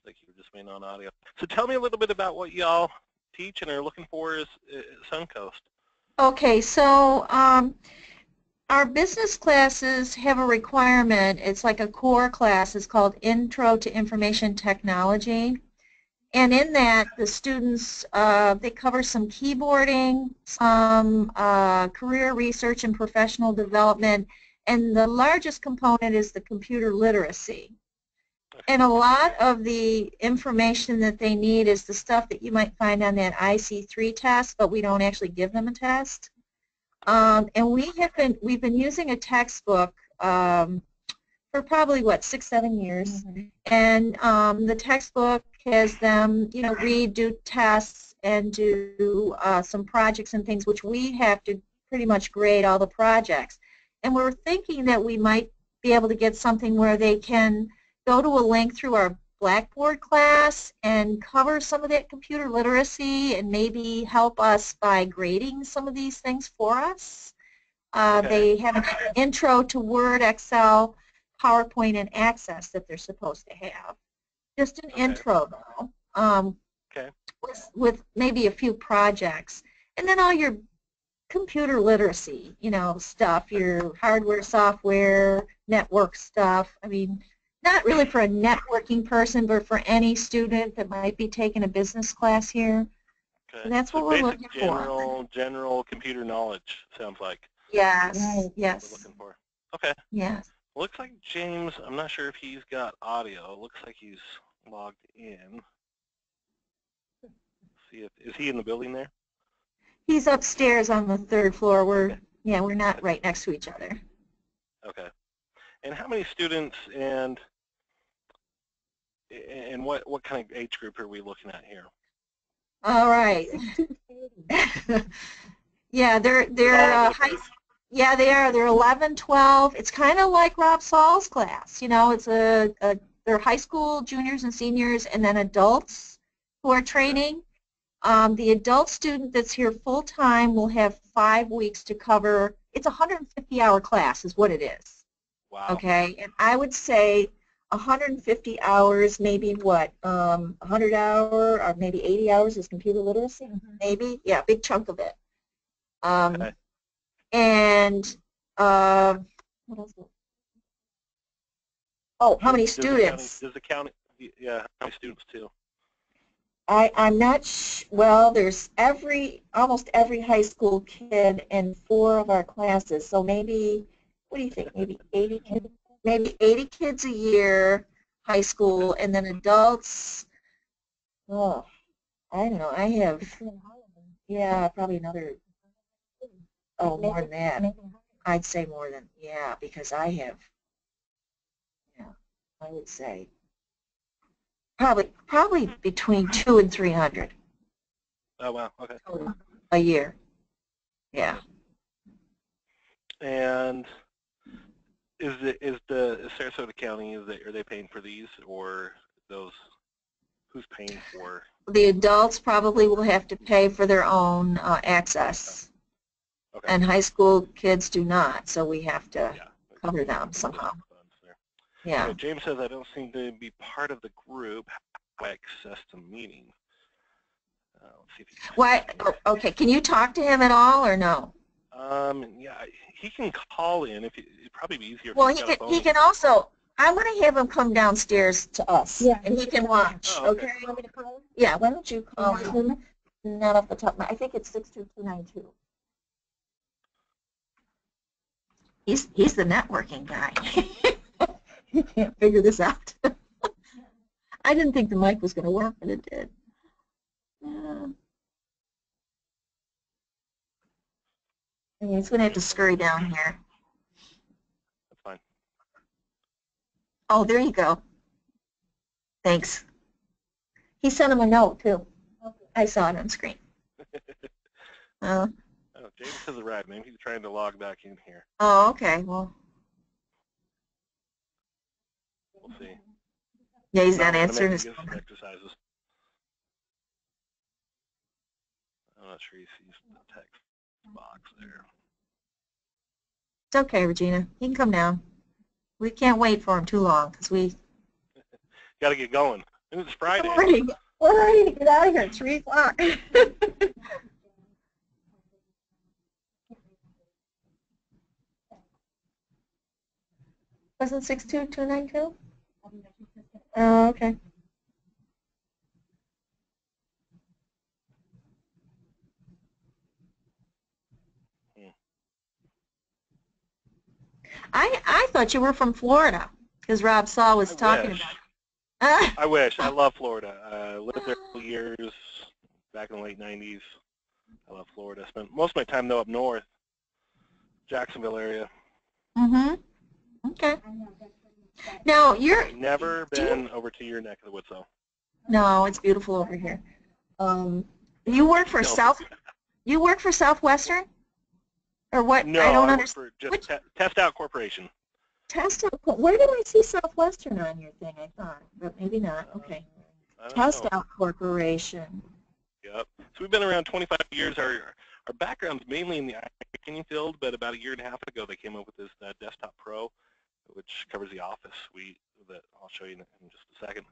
like you were just waiting on audio. So tell me a little bit about what y'all teach and are looking for as Suncoast. Okay, so our business classes have a requirement. It's like a core class. It's called Intro to Information Technology. And in that, the students, they cover some keyboarding, some career research and professional development, and the largest component is the computer literacy. And a lot of the information that they need is the stuff that you might find on that IC3 test, but we don't actually give them a test. And we've been using a textbook for probably, what, 6, 7 years. And the textbook has them, read, do tests, and do some projects and things, which we have to pretty much grade all the projects. And we're thinking that we might be able to get something where they can go to a link through our Blackboard class and cover some of that computer literacy and maybe help us by grading some of these things for us. They have an intro to Word, Excel, PowerPoint, and Access that they're supposed to have. Just an intro, though, with maybe a few projects. And then all your computer literacy, stuff, your hardware, software, network stuff. I mean, not really for a networking person, but for any student that might be taking a business class here. Okay. So that's what we're looking for. General computer knowledge, sounds like. Yes, right. Yes. What we're looking for. Okay. Yes. Looks like James, I'm not sure if he's got audio. Looks like he's logged in. See if, is he in the building there? He's upstairs on the 3rd floor. We're not right next to each other. Okay. And how many students and what kind of age group are we looking at here? All right. Yeah, they're yeah, they are. They're 11, 12. It's kind of like Rob Saul's class. It's they're high school juniors and seniors, and then adults who are training. The adult student that's here full time will have 5 weeks to cover. It's a 150-hour class, is what it is. Wow. Okay, and I would say 150 hours, maybe what, 100 hour or maybe 80 hours is computer literacy, maybe, yeah, big chunk of it. Okay. And what else? Oh, how many students? Does the county, yeah, how many students too? I'm not well, there's almost every high school kid in 4 of our classes, so maybe, what do you think, maybe 80 kids? Maybe 80 kids a year, high school, and then adults, oh, I don't know, I have, yeah, probably another, oh, more than that. I'd say more than, yeah, because I have, yeah, I would say, probably between 200 and 300. Oh, wow, okay. A year, yeah. And is Sarasota County, are they paying for these, or those, who's paying for? The adults probably will have to pay for their own access. Okay. And high school kids do not, so we have to cover them somehow. Yeah. So James says, I don't seem to be part of the group. How do I access the meeting? Let's see if he What? Okay, can you talk to him at all or no? Yeah, he can call in. It'd probably be easier. Well, he can also. I'm going to have him come downstairs to us, and he can watch. Oh, okay. You want me to call him? Yeah. Why don't you call him? Not off the top of my. I think it's 62292. He's the networking guy. He can't figure this out. I didn't think the mic was going to work, but it did. He's going to have to scurry down here. That's fine. Oh, there you go. Thanks. He sent him a note, too. I saw it on screen. Oh, James has arrived. Maybe he's trying to log back in here. Oh, okay. Well, we'll see. Yeah, he's not answering his phone. Exercises. I'm not sure he sees the text box there. It's okay, Regina. He can come down. We can't wait for him too long because we got to get going. And it's Friday. We're ready to get out of here at 3 o'clock. Wasn't 62292? Oh, okay. I thought you were from Florida because Rob Saw was talking about it. I wish. I love Florida. I lived there for years back in the late 90s. I love Florida. I spent most of my time, though, up north, Jacksonville area. Mm-hmm. Okay. Now, I've never been over to your neck of the woods, though. No, it's beautiful over here. You work for You work for Southwestern? Or what? No, I don't understand. I work for just Test Out Corporation. Test Out. Where did I see Southwestern on your thing? I thought, but maybe not. Okay. Test Out Corporation. Yep. So we've been around 25 years. Our background's mainly in the IT field, but about a year and a half ago they came up with this Desktop Pro, which covers the Office suite that I'll show you in just a second.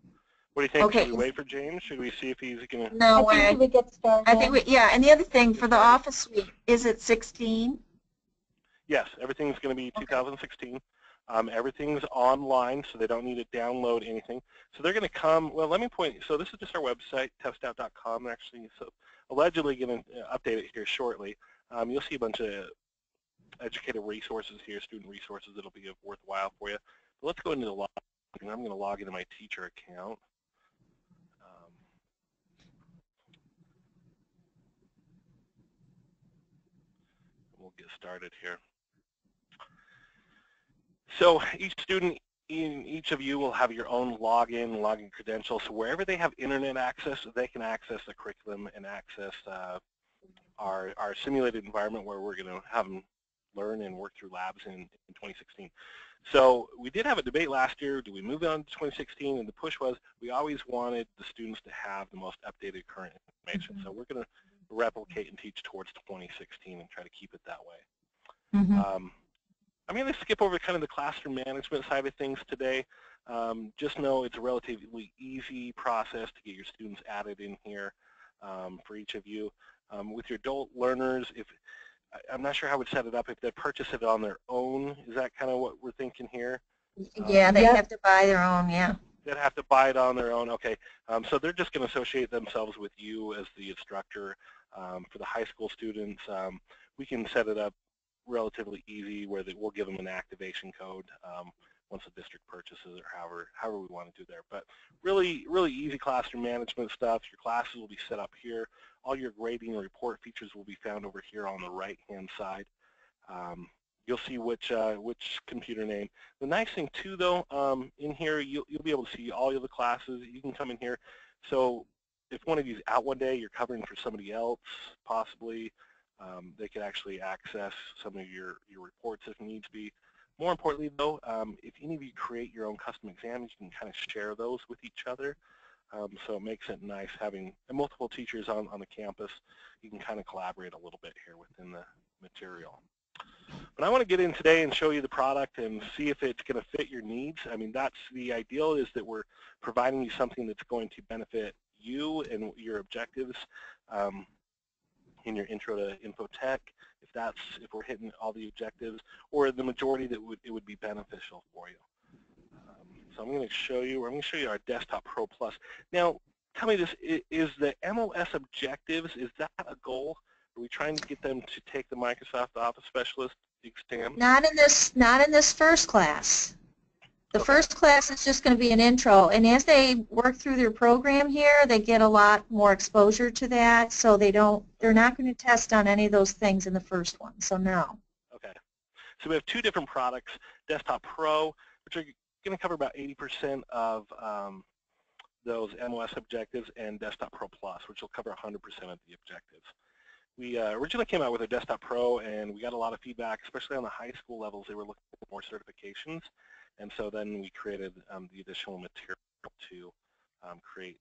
What do you think? Okay. Should we wait for James? Should we see if he's going to... No way. I think we get started. I think yeah, and the other thing for the Office suite, is it 16? Yes, everything's going to be 2016. Everything's online, so they don't need to download anything. So they're going to come, well, let me point, so this is just our website, testout.com, actually. So allegedly going to update it here shortly. You'll see a bunch of educative resources here, student resources that'll be worthwhile for you. But let's go into the login. I'm going to log into my teacher account. We'll get started here. So each student, each of you will have your own login credentials. So wherever they have internet access, they can access the curriculum and access our simulated environment where we're going to have them learn and work through labs in 2016. So we did have a debate last year. Do we move on to 2016? And the push was we always wanted the students to have the most updated current information. So we're going to replicate and teach towards 2016 and try to keep it that way. I'm going to skip over kind of the classroom management side of things today. Just know it's a relatively easy process to get your students added in here for each of you. With your adult learners, I'm not sure how we'd set it up if they purchase it on their own. Is that kind of what we're thinking here? Yeah, they have to buy their own, yeah. They'd have to buy it on their own, okay. So they're just going to associate themselves with you as the instructor. For the high school students, we can set it up relatively easy where we'll give them an activation code once the district purchases it, or however we want to do there. But really easy classroom management stuff. Your classes will be set up here. All your grading and report features will be found over here on the right-hand side. You'll see which computer name. The nice thing too, though, in here you'll be able to see all of the classes. You can come in here. So if one of you's out one day, you're covering for somebody else, possibly. They could actually access some of your reports if needs be. More importantly, though, if any of you create your own custom exams, you can kind of share those with each other. So it makes it nice having multiple teachers on the campus. You can kind of collaborate a little bit here within the material. But I want to get in today and show you the product and see if it's going to fit your needs. I mean, that's the ideal, is that we're providing you something that's going to benefit you and your objectives. In your intro to infotech, if we're hitting all the objectives, or the majority that it would be beneficial for you. So I'm going to show you our Desktop Pro Plus. Now, tell me this: is the MOS objectives, is that a goal? Are we trying to get them to take the Microsoft Office Specialist exam? Not in this first class. The first class is just going to be an intro, and as they work through their program here, they get a lot more exposure to that, so they're not going to test on any of those things in the first one, so no. Okay. So we have two different products, Desktop Pro, which are going to cover about 80% of those MOS objectives, and Desktop Pro Plus, which will cover 100% of the objectives. We originally came out with a Desktop Pro, and we got a lot of feedback, especially on the high school levels. They were looking for more certifications. And so then we created the additional material to create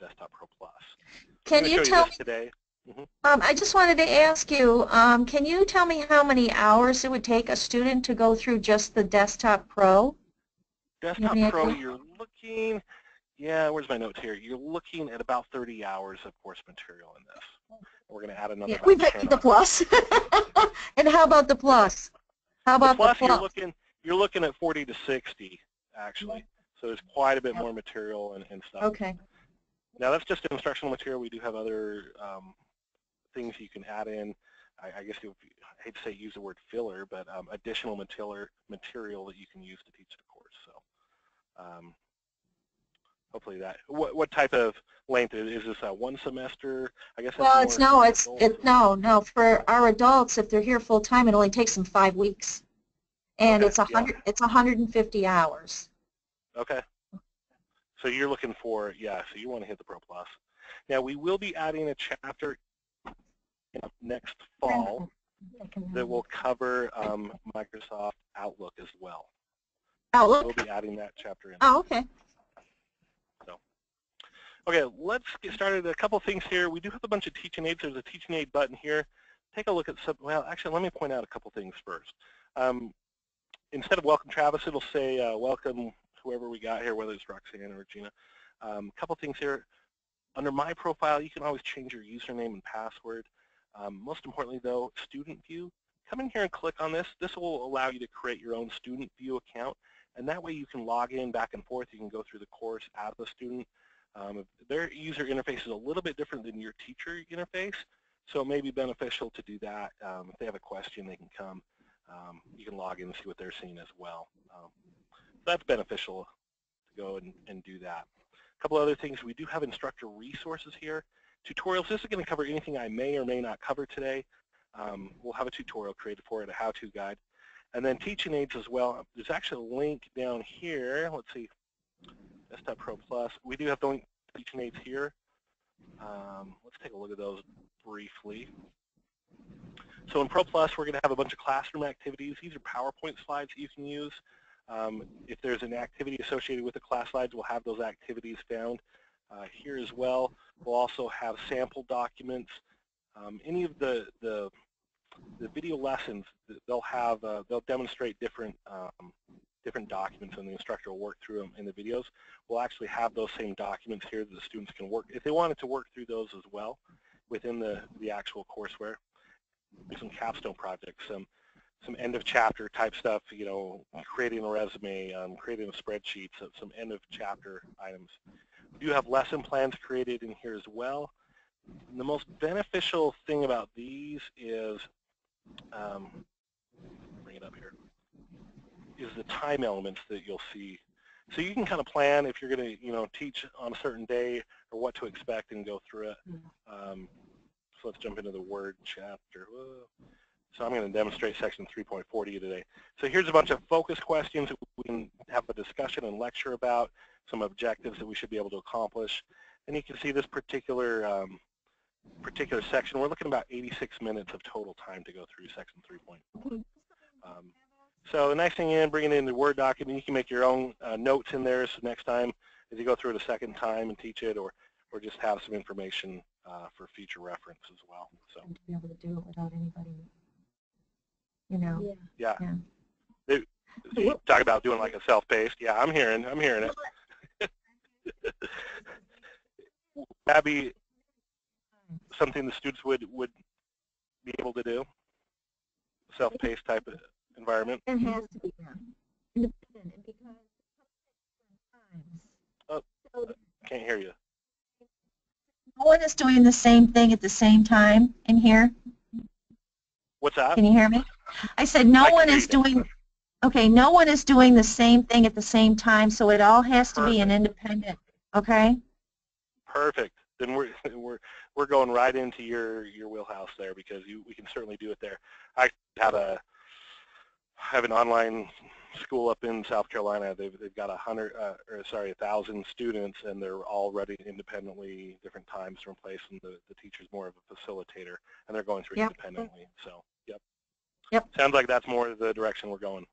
Desktop Pro Plus. Can you tell me today? I just wanted to ask you, can you tell me how many hours it would take a student to go through just the Desktop Pro? Desktop Pro, you're looking, Yeah, where's my notes here? You're looking at about 30 hours of course material in this. We're going to add another Yeah, we about bet 10 the on top. plus. And how about the plus? How The about the plus, plus? you're looking at 40 to 60 actually. So there's quite a bit more material and stuff. Okay. Now that's just instructional material. We do have other things you can add in. I guess I hate to say use the word filler, but additional material that you can use to teach the course. So hopefully that. What type of length is this? One semester? I guess that's Well, more for the adults. no. For our adults, if they're here full time, it only takes them 5 weeks, and Okay. Yeah. it's 150 hours. Okay. So you're looking for, yeah, so you want to hit the Pro Plus. Now we will be adding a chapter next fall that will cover Microsoft Outlook as well. Outlook? We'll be adding that chapter in. Oh, okay. So, okay, let's get started. A couple things here. We do have a bunch of teaching aids. There's a teaching aid button here. Take a look at some, well, actually, let me point out a couple things first. Instead of welcome Travis, it'll say welcome whoever we got here, whether it's Roxanne or Regina. A couple things here. Under my profile, you can always change your username and password. Most importantly, though, student view. Come in here and click on this. This will allow you to create your own student view account, and that way you can log in back and forth. You can go through the course as a student. Their user interface is a little bit different than your teacher interface, so it may be beneficial to do that. If they have a question, they can come. You can log in and see what they're seeing as well. That's beneficial to go and do that. A couple other things, we do have instructor resources here. Tutorials, this is going to cover anything I may or may not cover today. We'll have a tutorial created for it, a how-to guide. And then teaching aids as well. There's actually a link down here. Let's see, Desktop Pro Plus. We do have the link to teaching aids here. Let's take a look at those briefly. So in Pro Plus, we're going to have a bunch of classroom activities. These are PowerPoint slides that you can use. If there's an activity associated with the class slides, we'll have those activities found here as well. We'll also have sample documents. Any of the video lessons, they'll demonstrate different documents, and the instructor will work through them in the videos. We'll actually have those same documents here that the students can work, if they wanted to work through those as well within the actual courseware. Some capstone projects, some end of chapter type stuff, you know, creating a resume, creating a spreadsheet, some end of chapter items. We do have lesson plans created in here as well. And the most beneficial thing about these is, bring it up here, is the time elements that you'll see. So you can kind of plan if you're going to, you know, teach on a certain day or what to expect and go through it. So let's jump into the Word chapter. Whoa. So I'm going to demonstrate section 3.4 to you today. So here's a bunch of focus questions that we can have a discussion and lecture about, some objectives that we should be able to accomplish. And you can see this particular section, we're looking at about 86 minutes of total time to go through section 3.4. So the nice thing in bringing in the Word document, you can make your own notes in there, so next time as you go through it a second time and teach it, or just have some information for future reference as well. So to be able to do it without anybody, you know. Yeah. You talk about doing like a self-paced. Yeah, I'm hearing it. Would that be something the students would be able to do? Self-paced type of environment? It has to be independent, because Oh, can't hear you. no one is doing the same thing at the same time in here. What's that? Can you hear me? I said no one is doing, okay, no one is doing the same thing at the same time, so it all has to be an independent, okay? Perfect. Then we're going right into your wheelhouse there, because we can certainly do it there. I have an online school up in South Carolina. They've got 1,000 students, and they're all running independently, different times from place, and the teacher's more of a facilitator, and they're going through independently. So, yep. Sounds like that's more the direction we're going.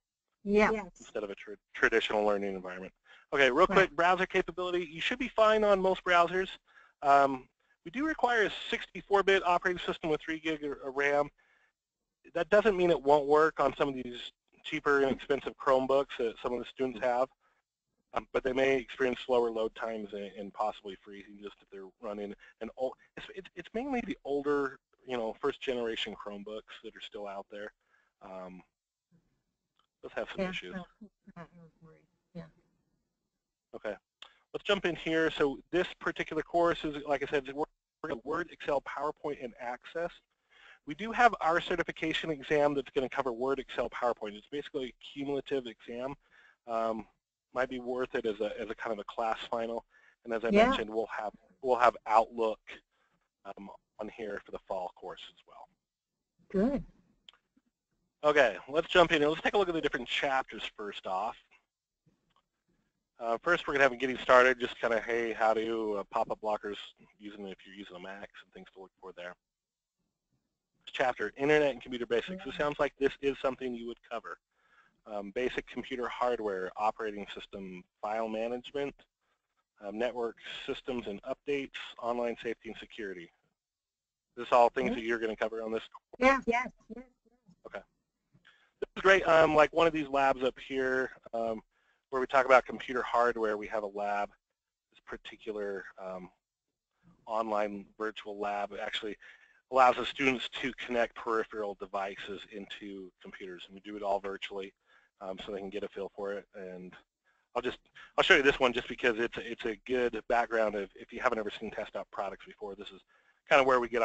Yeah. Instead of a traditional learning environment. Okay, real quick, browser capability. You should be fine on most browsers. We do require a 64-bit operating system with 3 gig of RAM. That doesn't mean it won't work on some of these cheaper and expensive Chromebooks that some of the students have. but they may experience slower load times and possibly freezing just if they're running an old. It's mainly the older, first generation Chromebooks that are still out there. Those have some issues. Yeah. Okay, let's jump in here. So this particular course is, like I said, Word, Excel, PowerPoint, and Access. We do have our certification exam that's going to cover Word, Excel, PowerPoint. It's basically a cumulative exam. Might be worth it as a kind of a class final. And as I mentioned, we'll have Outlook on here for the fall course as well. Good. Okay, let's jump in and let's take a look at the different chapters first off. First, we're going to have a getting started, just kind of, hey, how do pop-up blockers using if you're using a Mac, some things to look for there. Chapter, Internet and Computer Basics. This sounds like this is something you would cover. Basic computer hardware, operating system, file management, network systems and updates, online safety and security. Is this all things that you're going to cover on this? Yes, yes, yes. Okay. This is great. Like one of these labs up here, where we talk about computer hardware, we have a lab. This particular online virtual lab actually allows the students to connect peripheral devices into computers, and we do it all virtually, so they can get a feel for it. And I'll show you this one just because it's a good background of if you haven't ever seen test out products before. This is kind of where we get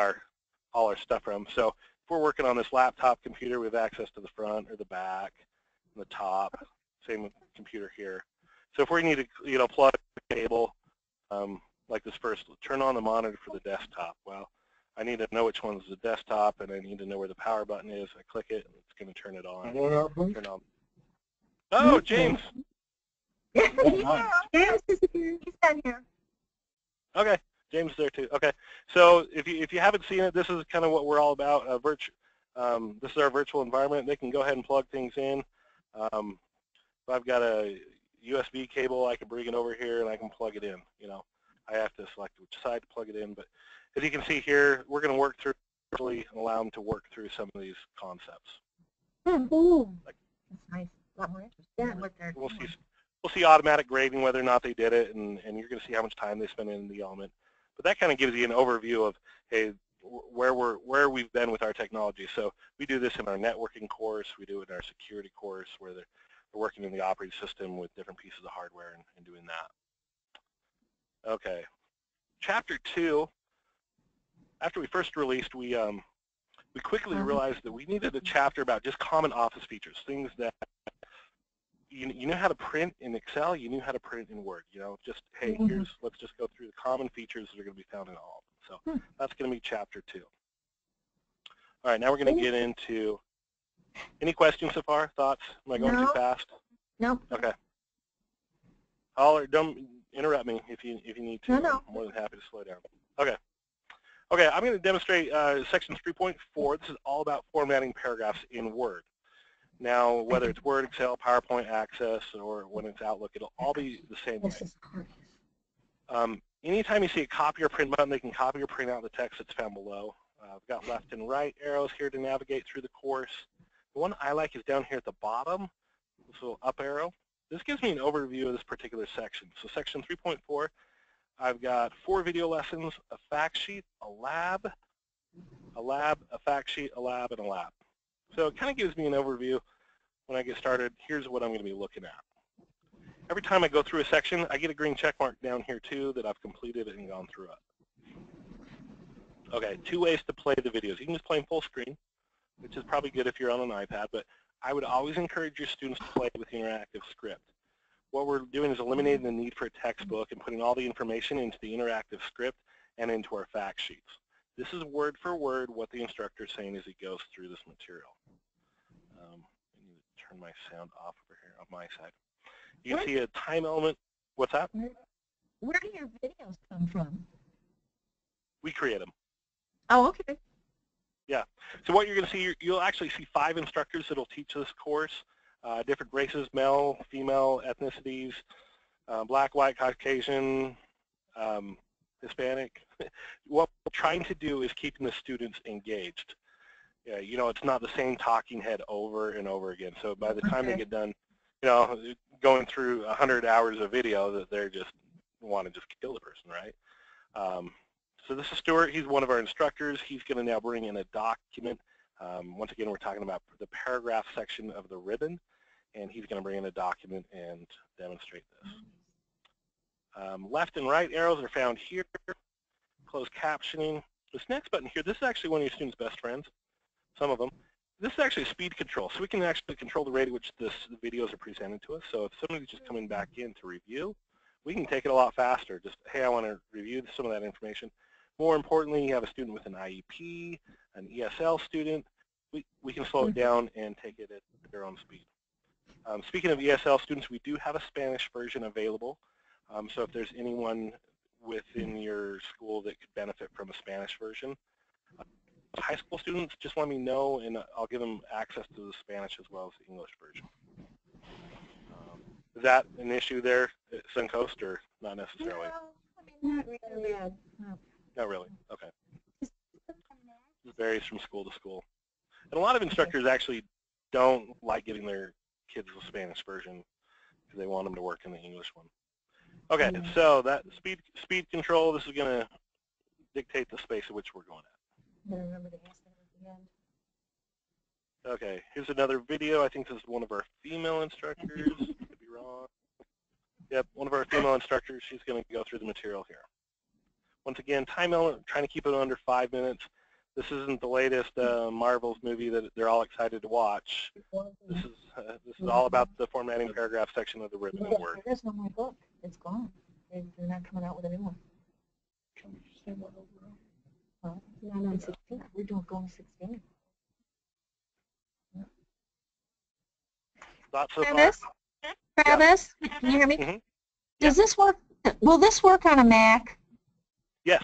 all our stuff from. So if we're working on this laptop computer, we have access to the front or the back, and the top. Same with the computer here. So if we need to plug a cable like this first, turn on the monitor for the desktop. Well, I need to know which one's the desktop, and I need to know where the power button is. I click it, and it's going to turn it on. Turn on. Oh, James. James is here. He's down here. Okay, James is there too. Okay, so if you haven't seen it, this is kind of what we're all about. This is our virtual environment. They can go ahead and plug things in. If I've got a USB cable, I can bring it over here and I can plug it in. I have to select which side to plug it in, but as you can see here, we're going to work through and allow them to work through some of these concepts. That's nice. A lot more interesting in what they're doing. We'll see automatic grading, whether or not they did it, and you're going to see how much time they spend in the element. But that kind of gives you an overview of, hey, where we've been with our technology. So we do this in our networking course. We do it in our security course, where they're working in the operating system with different pieces of hardware and doing that. Okay, Chapter 2. After we first released, we quickly realized that we needed a chapter about just common office features, things that you know how to print in Excel, you knew how to print in Word. Just, hey, let's just go through the common features that are going to be found in all of them. So that's going to be Chapter 2. All right, now we're going to get into, any questions so far, thoughts? Am I going too fast? Nope. Okay. Don't interrupt me if you need to. No. I'm more than happy to slow down. Okay. Okay, I'm going to demonstrate section 3.4. This is all about formatting paragraphs in Word. Now, whether it's Word, Excel, PowerPoint, Access, or when it's Outlook, it'll all be the same way. Anytime you see a copy or print button, they can copy or print out the text that's found below. I've got left and right arrows here to navigate through the course. The one I like is down here at the bottom, this little up arrow. This gives me an overview of this particular section. So section 3.4, I've got 4 video lessons, a fact sheet, a lab, a fact sheet, a lab, and a lab. So it kind of gives me an overview when I get started. Here's what I'm going to be looking at. Every time I go through a section, I get a green check mark down here too that I've completed it and gone through it. Okay, 2 ways to play the videos. You can just play them full screen, which is probably good if you're on an iPad, but I would always encourage your students to play with the interactive script. What we're doing is eliminating the need for a textbook and putting all the information into the interactive script and into our fact sheets. This is word for word what the instructor is saying as he goes through this material. I need to turn my sound off over here on my side. You can see a time element. What's that? Where do your videos come from? We create them. Oh, okay. Yeah. So what you're going to see, you'll actually see 5 instructors that will teach this course, different races, male, female, ethnicities, black, white, Caucasian, Hispanic. What we're trying to do is keeping the students engaged. Yeah, it's not the same talking head over and over again. So by the time they get done, going through 100 hours of video that they're just want to just kill the person, right? So this is Stuart. He's one of our instructors. He's going to now bring in a document. Once again, we're talking about the paragraph section of the ribbon, and he's going to bring in a document and demonstrate this. Left and right arrows are found here. Closed captioning. This next button here, this is actually one of your students' best friends, some of them. This is actually speed control, so we can actually control the rate at which the videos are presented to us. So if somebody's just coming back in to review, we can take it a lot faster. Just, hey, I want to review some of that information. More importantly, you have a student with an IEP, an ESL student. We can slow it down and take it at their own speed. Speaking of ESL students, we do have a Spanish version available. So if there's anyone within your school that could benefit from a Spanish version, high school students, just let me know, and I'll give them access to the Spanish as well as the English version. Is that an issue there at Suncoast, or not necessarily? No, I mean, not really. No. Not really. Okay. It varies from school to school. And a lot of instructors actually don't like giving their kids the Spanish version because they want them to work in the English one. Okay, so that speed control, this is going to dictate the space at which we're going at. Remember to ask that at the end. Okay, here's another video. I think this is one of our female instructors. Could be wrong. Yep, one of our female instructors. She's going to go through the material here. Once again, time element, trying to keep it under 5 minutes. This isn't the latest Marvel's movie that they're all excited to watch. This is all about the formatting paragraph section of the ribbon and Word. There's no more book. It's gone. They're not coming out with a new one. Can we say what overall? Well, not on 16. We're doing going 16. Thoughts so far? Travis? Travis, can you hear me? Mm-hmm. Does this work? Will this work on a Mac? Yes.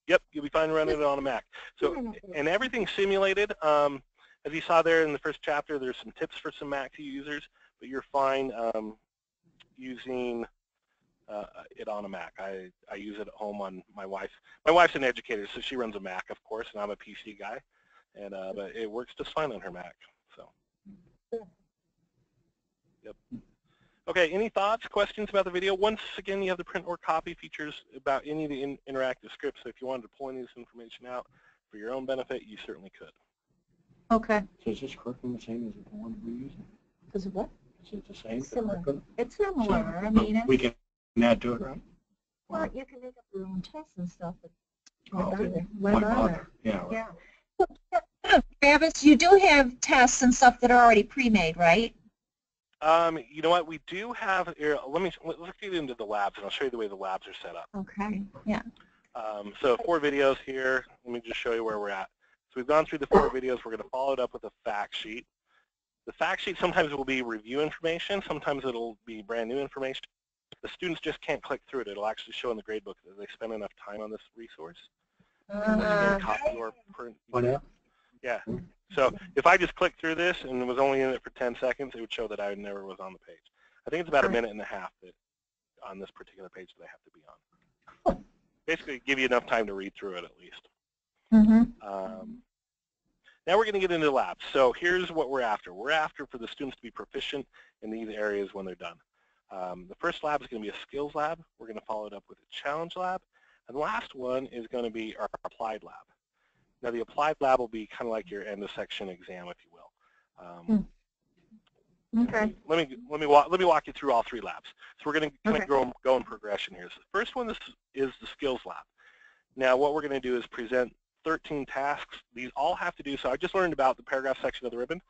Yep, you'll be fine running it on a Mac. So, and everything's simulated. As you saw there in the first chapter, there's some tips for some Mac users, but you're fine using it on a Mac. I use it at home on my wife. My wife's an educator, so she runs a Mac, of course, and I'm a PC guy. And but it works just fine on her Mac. So. Yep. Okay, any thoughts, questions about the video? Once again, you have the print or copy features about any of the interactive scripts, so if you wanted to pull any of this information out for your own benefit, you certainly could. Okay. So is this curriculum the same as the one we're using? Is it what? Is it the same Similar. curriculum? It's similar. I mean, We can add to it, right? well, you can make up your own tests and stuff. But Oh, why why bother? bother? Yeah. Right. Yeah. Travis, you do have tests and stuff that are already pre-made, right? You know what? We do have. Here, let's get into the labs, and I'll show you the way the labs are set up. Okay. Yeah. So 4 videos here. Let me just show you where we're at. So we've gone through the 4 videos. We're going to follow it up with a fact sheet. The fact sheet sometimes will be review information. Sometimes it'll be brand new information. The students just can't click through it. It'll actually show in the gradebook that they spend enough time on this resource. Copy or print. What else? Yeah. So if I just clicked through this and was only in it for 10 seconds, it would show that I never was on the page. I think it's about 1.5 minutes that on this particular page that I have to be on. Basically, give you enough time to read through it at least. Mm-hmm. Now we're going to get into the labs. So here's what we're after. We're after for the students to be proficient in these areas when they're done. The first lab is going to be a skills lab. We're going to follow it up with a challenge lab. And the last one is going to be our applied lab. Now the applied lab will be kind of like your end of section exam, if you will. Okay. Let me walk you through all 3 labs. So we're going to kind of go in progression here. So the first one is the skills lab. Now what we're going to do is present 13 tasks. These all have to do, so I just learned about the paragraph section of the ribbon.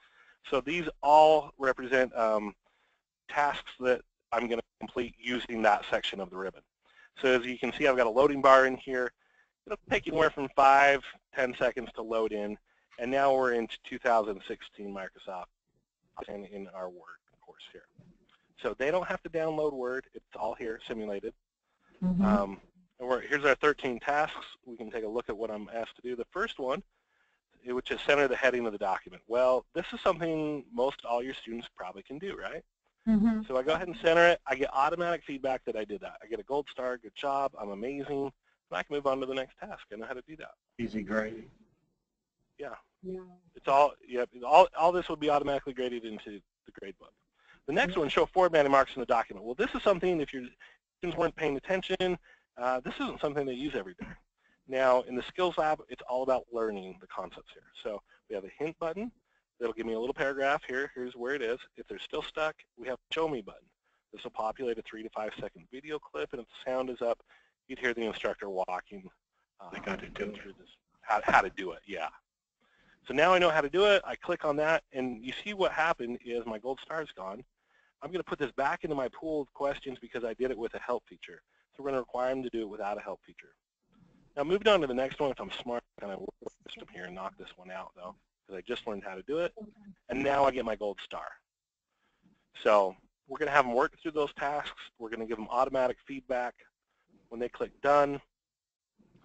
So these all represent tasks that I'm going to complete using that section of the ribbon. So as you can see, I've got a loading bar in here. It'll take anywhere from 5-10 seconds to load in. And now we're into 2016 Microsoft and in our Word course here. So they don't have to download Word. It's all here, simulated. Mm-hmm. Here's our 13 tasks. We can take a look at what I'm asked to do. The first one, which is center the heading of the document. Well, this is something most all your students probably can do, right? Mm-hmm. So I go ahead and center it. I get automatic feedback that I did that. I get a gold star, good job, I'm amazing, and I can move on to the next task. I know how to do that. Easy grading. Yeah. Yeah. It's all, yeah, all this will be automatically graded into the grade book. The next one, show formatting marks in the document. Well, this is something, if your students weren't paying attention, this isn't something they use every day. Now, in the skills lab, it's all about learning the concepts here. So we have a hint button that'll give me a little paragraph here. Here's where it is. If they're still stuck, we have a show me button. This will populate a 3 to 5 second video clip, and if the sound is up, you'd hear the instructor walking through this, how to do it, yeah. So now I know how to do it. I click on that, and you see what happened is my gold star is gone. I'm going to put this back into my pool of questions because I did it with a help feature. So we're going to require them to do it without a help feature. Now moving on to the next one, if I'm smart, I'm going to work the system here and knock this one out though, because I just learned how to do it. And now I get my gold star. So we're going to have them work through those tasks. We're going to give them automatic feedback. When they click done,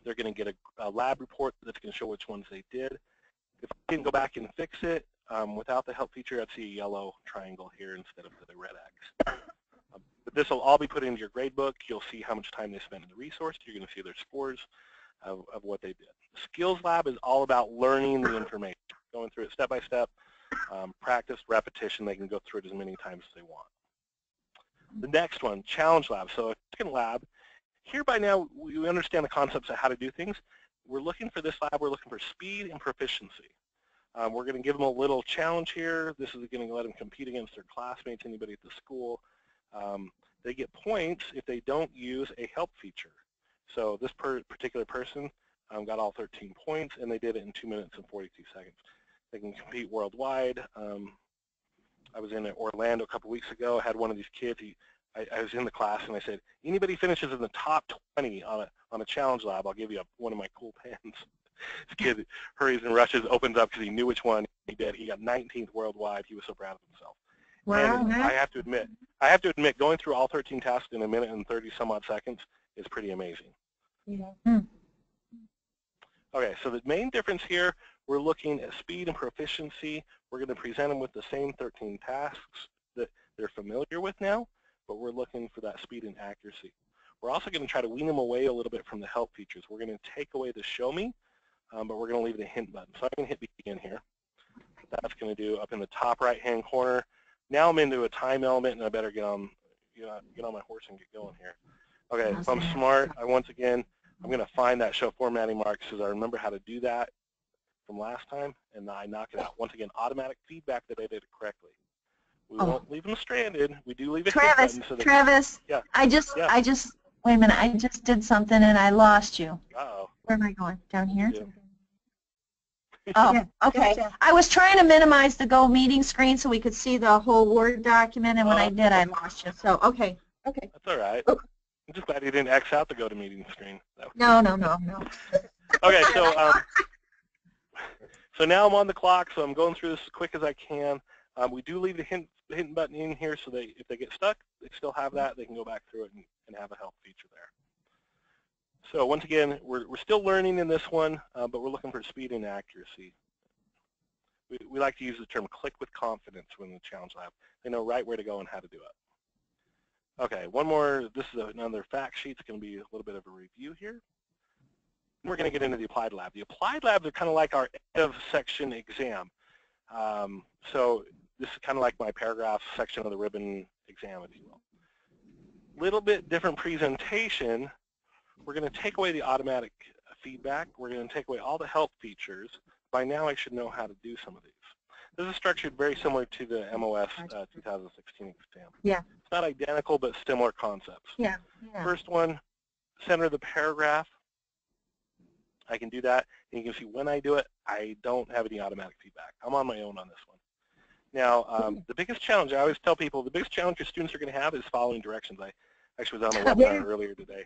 they're going to get a lab report that's going to show which ones they did. If I can go back and fix it without the help feature, I'd see a yellow triangle here instead of the red X. But this will all be put into your grade book. You'll see how much time they spent in the resource. You're going to see their scores of what they did. The skills lab is all about learning the information, going through it step by step, practice, repetition. They can go through it as many times as they want. The next one, challenge lab. So a second lab. Here by now, we understand the concepts of how to do things. We're looking for this lab, we're looking for speed and proficiency. We're going to give them a little challenge here. This is going to let them compete against their classmates, anybody at the school. They get points if they don't use a help feature. So this particular person got all 13 points, and they did it in 2 minutes and 42 seconds. They can compete worldwide. I was in Orlando a couple weeks ago. I had one of these kids. I was in the class, and I said, anybody finishes in the top 20 on a challenge lab, I'll give you one of my cool pens. This kid hurries and rushes, opens up because he knew which one he did. He got 19th worldwide. He was so proud of himself. Wow. And I have to admit, going through all 13 tasks in 1 minute and 30 some odd seconds is pretty amazing. Yeah. Okay, so the main difference here, we're looking at speed and proficiency. We're going to present them with the same 13 tasks that they're familiar with now, but we're looking for that speed and accuracy. We're also going to try to wean them away a little bit from the help features. We're going to take away the show me, but we're going to leave the hint button. So I'm going to hit begin here. That's going to do up in the top right-hand corner. Now I'm into a time element, and I better get on my horse and get going here. Okay, if I'm smart, I'm going to find that show formatting marks because I remember how to do that from last time, and I knock it out. Once again, automatic feedback that I did it correctly. We won't leave them stranded. We do leave a hint button. So Travis, yeah. I just, wait a minute, I just did something and I lost you. Uh-oh. Where am I going? Down here? Yeah. Oh, okay. Gotcha. I was trying to minimize the Go meeting screen so we could see the whole Word document, and when I did, I lost you. So, okay. That's all right. I'm just glad you didn't X out the GoToMeeting screen. No. Okay, so now I'm on the clock, so I'm going through this as quick as I can. We do leave the hint button in here so if they get stuck, they still have that. They can go back through it and have a help feature there. So once again, we're still learning in this one, but we're looking for speed and accuracy. We like to use the term click with confidence when in the challenge lab. They know right where to go and how to do it. Okay, one more. This is another fact sheet. It's going to be a little bit of a review here. We're going to get into the applied lab. The applied labs are kind of like our end of section exam. So this is kind of like my paragraph section of the ribbon exam, if you will. Little bit different presentation. We're going to take away the automatic feedback. We're going to take away all the help features. By now, I should know how to do some of these. This is structured very similar to the MOS 2016 exam. Yeah. It's not identical, but similar concepts. Yeah. First one, center of the paragraph. I can do that. And you can see when I do it, I don't have any automatic feedback. I'm on my own on this one. Now, the biggest challenge, I always tell people, the biggest challenge your students are going to have is following directions. I actually was on a webinar earlier today.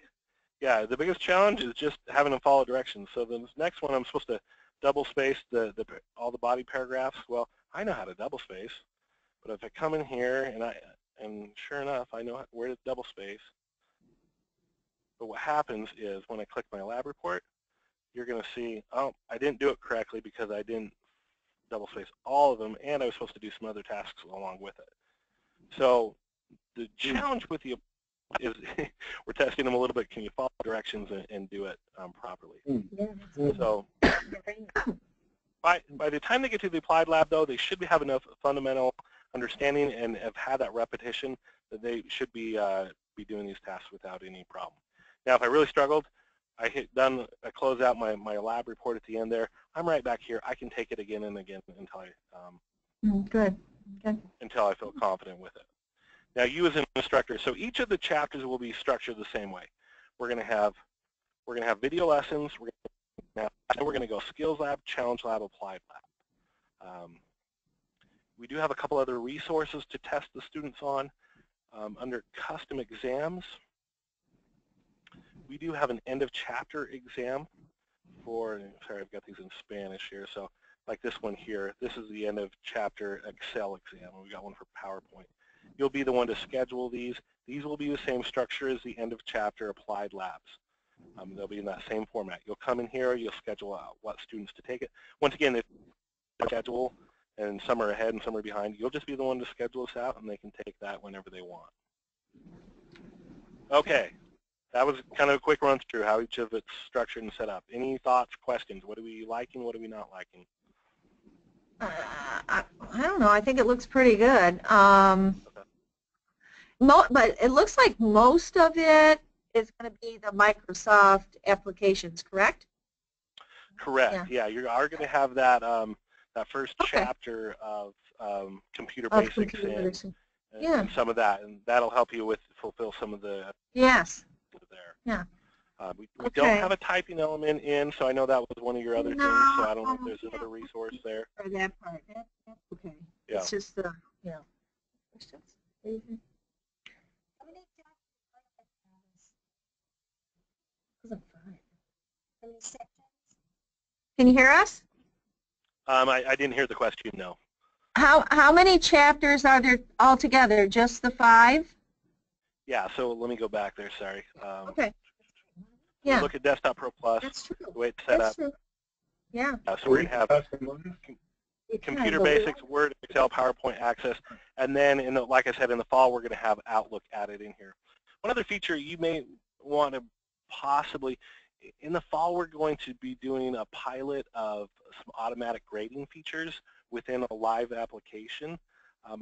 Yeah, the biggest challenge is just having them follow directions. So the next one, I'm supposed to double space all the body paragraphs. Well, I know how to double space, but if I come in here and sure enough, I know where to double space. But what happens is when I click my lab report, you're going to see, oh, I didn't do it correctly because I didn't double space all of them, and I was supposed to do some other tasks along with it. So the challenge with you is we're testing them a little bit. Can you follow directions and do it properly? So by the time they get to the applied lab, though, they should have enough fundamental understanding and have had that repetition, that they should be doing these tasks without any problem. Now, if I really struggled, I close out my lab report at the end there. I'm right back here. I can take it again and again until I feel confident with it. Now, you as an instructor, so each of the chapters will be structured the same way. We're going to have video lessons. Then we're going to go skills lab, challenge lab, applied lab. We do have a couple other resources to test the students on. Under custom exams, we do have an end of chapter exam for, sorry, I've got these in Spanish here, so like this one here, this is the end of chapter Excel exam, and we got one for PowerPoint. You'll be the one to schedule these. These will be the same structure as the end of chapter applied labs. They'll be in that same format. You'll come in here, you'll schedule out what students to take it. Once again, if they schedule and some are ahead and some are behind, you'll just be the one to schedule this out, and they can take that whenever they want. Okay, that was kind of a quick run through how each of it's structured and set up. Any thoughts, questions? What are we liking? What are we not liking? I don't know. I think it looks pretty good. Okay. But it looks like most of it is going to be the Microsoft applications, correct? Correct. Yeah, you are going to have that that first chapter of computer basics and some of that, and that'll help you with fulfill some of the yes there. Yeah. We don't have a typing element in, so I know that was one of your other things. So I don't know if there's another resource there. For that part, that's okay. Yeah. It's just the questions. Can you hear us? I didn't hear the question, no. How many chapters are there altogether? Just the 5? Yeah, so let me go back there, sorry. Okay. Yeah. Look at Desktop Pro Plus, That's true. the way it's set That's up. true. Yeah. So we're going to have computer basics, Word, Excel, PowerPoint access, and then, like I said, in the fall, we're going to have Outlook added in here. One other feature you may want to possibly, in the fall, we're going to be doing a pilot of some automatic grading features within a live application.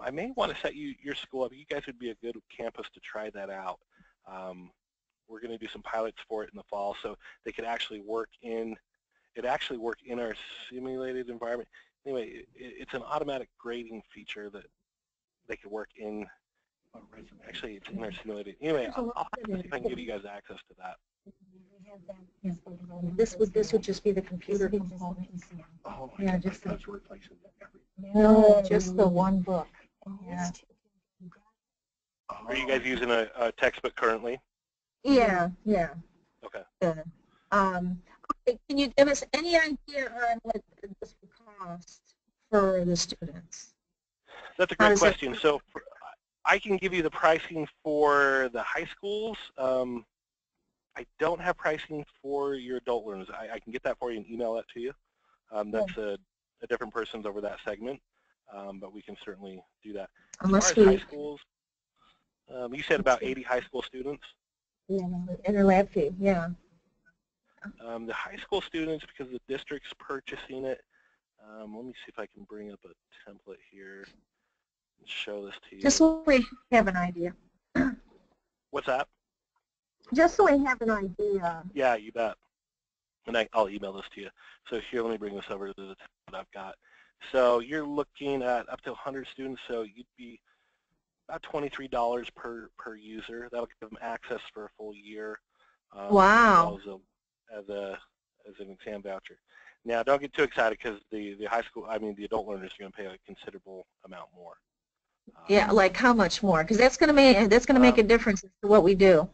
I may want to set your school up. You guys would be a good campus to try that out. We're going to do some pilots for it in the fall, so they could actually work in our simulated environment. Anyway, it's an automatic grading feature that they could work in. Actually, it's in our simulated. Anyway, I'll have to see if I can give you guys access to that. This would just be the computer component. Oh, Yeah, just the, no, just the one book. Yeah. Are you guys using a textbook currently? Yeah. Yeah. Okay. Okay, can you give us any idea on what this will cost for the students? That's a great question. So I can give you the pricing for the high schools. I don't have pricing for your adult learners. I can get that for you and email that to you. That's a different person's over that segment, but we can certainly do that. As far as high schools, you said about 80 high school students? Yeah, and their lab fee, yeah. The high school students, because the district's purchasing it, let me see if I can bring up a template here and show this to you. Just so we have an idea. What's that? Just so we have an idea. Yeah, you bet. And I'll email this to you. So here, let me bring this over to the template I've got. So you're looking at up to 100 students, so you'd be about $23 per user. That'll give them access for a full year. Wow. As an exam voucher. Now, don't get too excited because the adult learners are going to pay a considerable amount more. Yeah, like how much more? Because that's going to make a difference to what we do.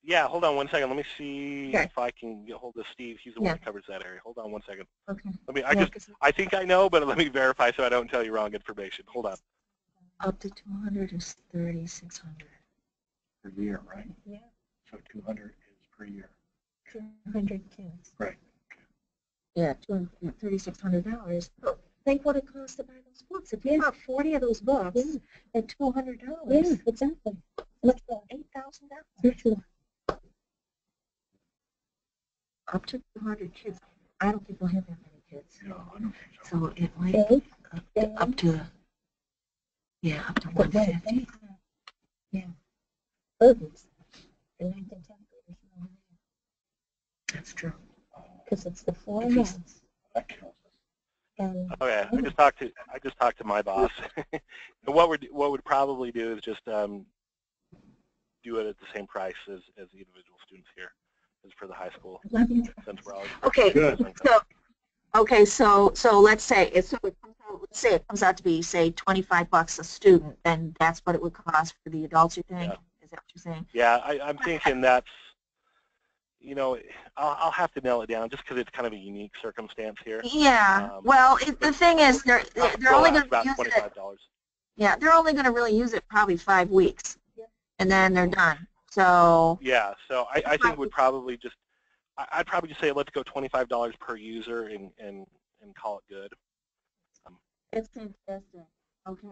Yeah, hold on one second. Let me see if I can get hold of Steve. He's the one that covers that area.Hold on one second. Okay. I think I know, but let me verify so I don't tell you wrong information. Hold on. Up to 200 is 3,600 per year, right? Yeah. So 200 is per year. 200 kids. Right. Yeah, $3,600. Oh, think what it costs to buy those books. If you bought 40 of those books at $200. Yeah, exactly. Let's go $8,000. Up to 200 kids. I don't think we'll have that many kids. No, I don't think so. So it might be up to Yeah, up to But wait, 150. yeah, burdens. The 9th and 10th graders know That's true. because it's the 4 It's just- months. That kills us. And Okay, I just talked to my boss. And what we'd probably do is just do it at the same price as the individual students here, as for the high school, since we're already Okay, Good. so let's say let's say it comes out to be, say, $25 a student, then that's what it would cost for the adults, you think? Yeah. Is that what you're saying? Yeah, I'm thinking that's, you know, I'll have to nail it down just because it's kind of a unique circumstance here. Yeah. Well, the thing is, they're only going to about use it. $25. Yeah, they're only going to really use it probably 5 weeks, and then they're done. So. Yeah, so I think we'd probably just, I'd probably just say let's go $25 per user and call it good. It's fantastic. Okay.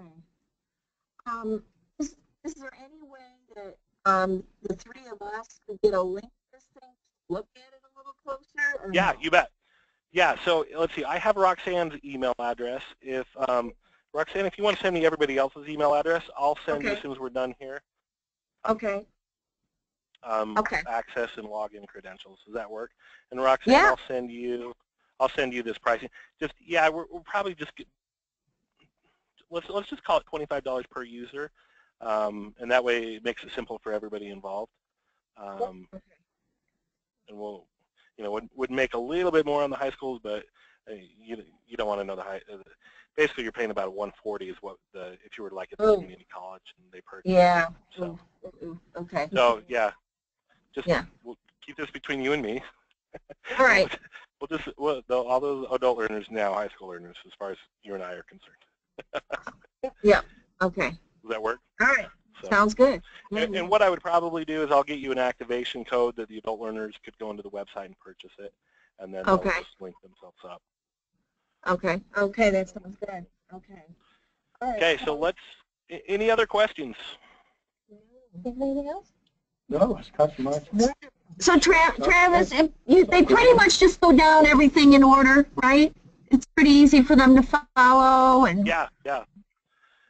Is there any way that the 3 of us could get a link to this thing, look at it a little closer? Or Yeah, no? you bet. Yeah, so let's see. I have Roxanne's email address. If Roxanne, if you want to send me everybody else's email address, I'll send you as soon as we're done here. Okay. Okay. Access and login credentials. Does that work? And Roxanne, Yeah. I'll send you this pricing. Just we'll probably just let's just call it $25 per user, and that way it makes it simple for everybody involved. And we'll, would make a little bit more on the high schools, but you don't want to know the high. Basically, you're paying about $140 is what if you were like at the community college and they purchase. Yeah. So. Okay. So yeah, just Yeah. we'll keep this between you and me. All right. All those adult learners now, high school learners, as far as you and I are concerned. Yeah. Okay. Does that work? All right. So, Sounds good. and what I would probably do is I'll get you an activation code that the adult learners could go into the website and purchase it, and then they'll just link themselves up. Okay. Okay, that sounds good. Okay. All right. Okay, so any other questions? anything else? No, it's customized. So Travis, they pretty much just go down everything in order, right? It's pretty easy for them to follow and. Yeah.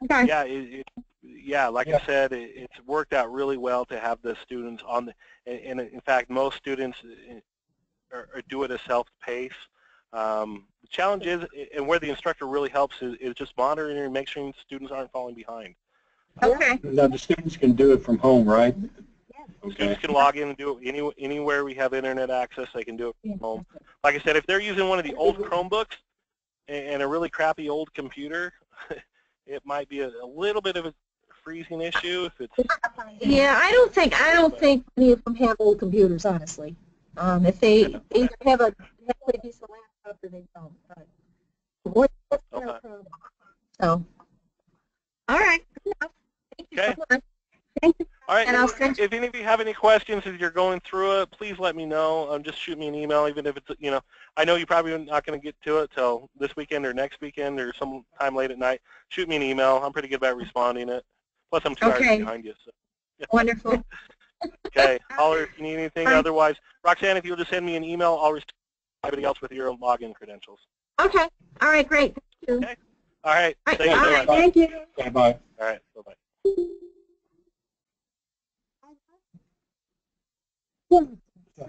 Okay. Yeah, like I said, it's worked out really well to have the students on the, and in fact, most students do it at self-pace. The challenge is, and where the instructor really helps is just monitoring and make sure students aren't falling behind. Okay. Now the students can do it from home, right? Okay. Students can log in and do it anywhere we have internet access. They can do it from home. Like I said, if they're using one of the old Chromebooks and a really crappy old computer, it might be a little bit of a freezing issue if it's. Yeah, I don't think any of them have old computers, honestly. If they either have a decent laptop or they don't. But that's no problem. So, all right. Good enough. Thank you so much. Thank you. All right. And I'll send If any of you have any questions as you're going through it, please let me know. Just shoot me an email, even if it's, I know you're probably not going to get to it till this weekend or next weekend or sometime late at night. Shoot me an email. I'm pretty good about responding it. Plus, I'm 2 hours behind you. So. Wonderful. Okay. Holler if you need anything. Otherwise, Roxanne, if you'll just send me an email, I'll respond to everybody else with your login credentials. Okay. All right. Great. Thank you. Okay. All right. All right. Thank you so much. Thank you. Bye-bye. All right. Bye-bye. Yeah.